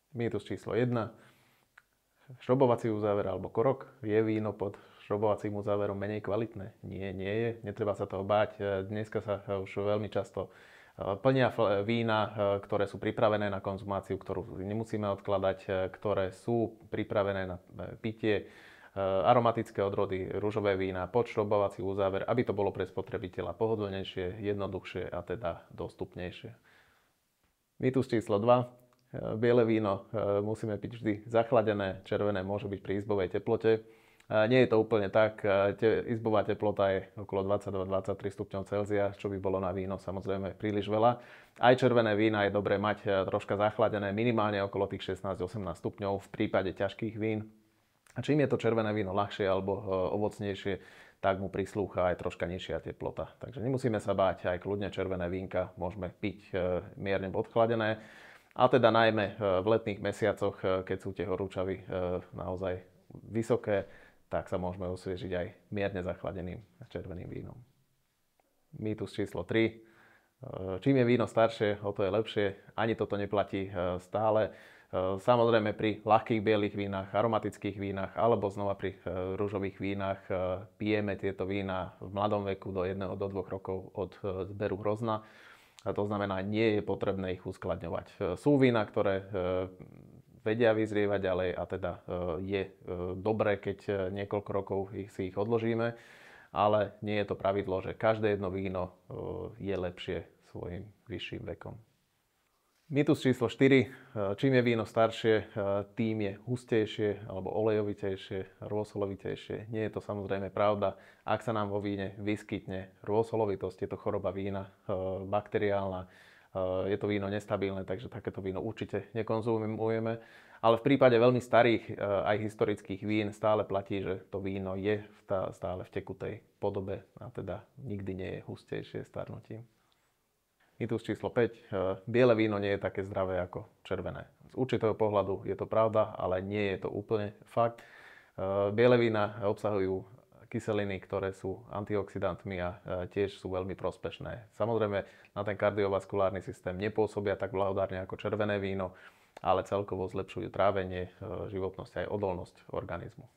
Mýtus číslo 1. Šrobovací uzáver alebo korok. Je víno pod šrobovacím uzáverom menej kvalitné? Nie, nie je. Netreba sa toho báť. Dneska sa už veľmi často plnia vína, ktoré sú pripravené na konzumáciu, ktorú nemusíme odkladať, ktoré sú pripravené na pitie, aromatické odrody, ružové vína, pod šrobovací uzáver, aby to bolo pre spotrebiteľa pohodlnejšie, jednoduchšie a teda dostupnejšie. Mýtus číslo 2. Biele víno musíme piť vždy zachladené, červené môže byť pri izbovej teplote. Nie je to úplne tak, izbová teplota je okolo 22-23 stupňov Celzia, čo by bolo na víno samozrejme príliš veľa. Aj červené vína je dobré mať troška zachladené, minimálne okolo tých 16-18 stupňov v prípade ťažkých vín. A čím je to červené víno ľahšie alebo ovocnejšie, tak mu prislúcha aj troška nižšia teplota. Takže nemusíme sa báť, aj kľudne červené vínka môžeme piť mierne podchladené. A teda najmä v letných mesiacoch, keď sú tie horúčavy naozaj vysoké, tak sa môžeme osviežiť aj mierne zachladeným červeným vínom. Mýtus číslo 3. Čím je víno staršie, o to je lepšie. Ani toto neplatí stále. Samozrejme pri ľahkých bielých vínach, aromatických vínach alebo znova pri ružových vínach pijeme tieto vína v mladom veku do 1 do 2 rokov od zberu hrozna. A to znamená, nie je potrebné ich uskladňovať. Sú vína, ktoré vedia vyzrievať ďalej a teda je dobré, keď niekoľko rokov si ich odložíme, ale nie je to pravidlo, že každé jedno víno je lepšie svojim vyšším vekom. Mýtus číslo 4. Čím je víno staršie, tým je hustejšie alebo olejovitejšie, rôsolovitejšie. Nie je to samozrejme pravda. Ak sa nám vo víne vyskytne rôsolovitosť, je to choroba vína bakteriálna, je to víno nestabilné, takže takéto víno určite nekonzumujeme. Ale v prípade veľmi starých aj historických vín stále platí, že to víno je stále v tekutej podobe a teda nikdy nie je hustejšie starnutím. Mýtus číslo 5. Biele víno nie je také zdravé ako červené. Z určitého pohľadu je to pravda, ale nie je to úplne fakt. Biele vína obsahujú kyseliny, ktoré sú antioxidantmi a tiež sú veľmi prospešné. Samozrejme na ten kardiovaskulárny systém nepôsobia tak blahodárne ako červené víno, ale celkovo zlepšujú trávenie, životnosť aj odolnosť organizmu.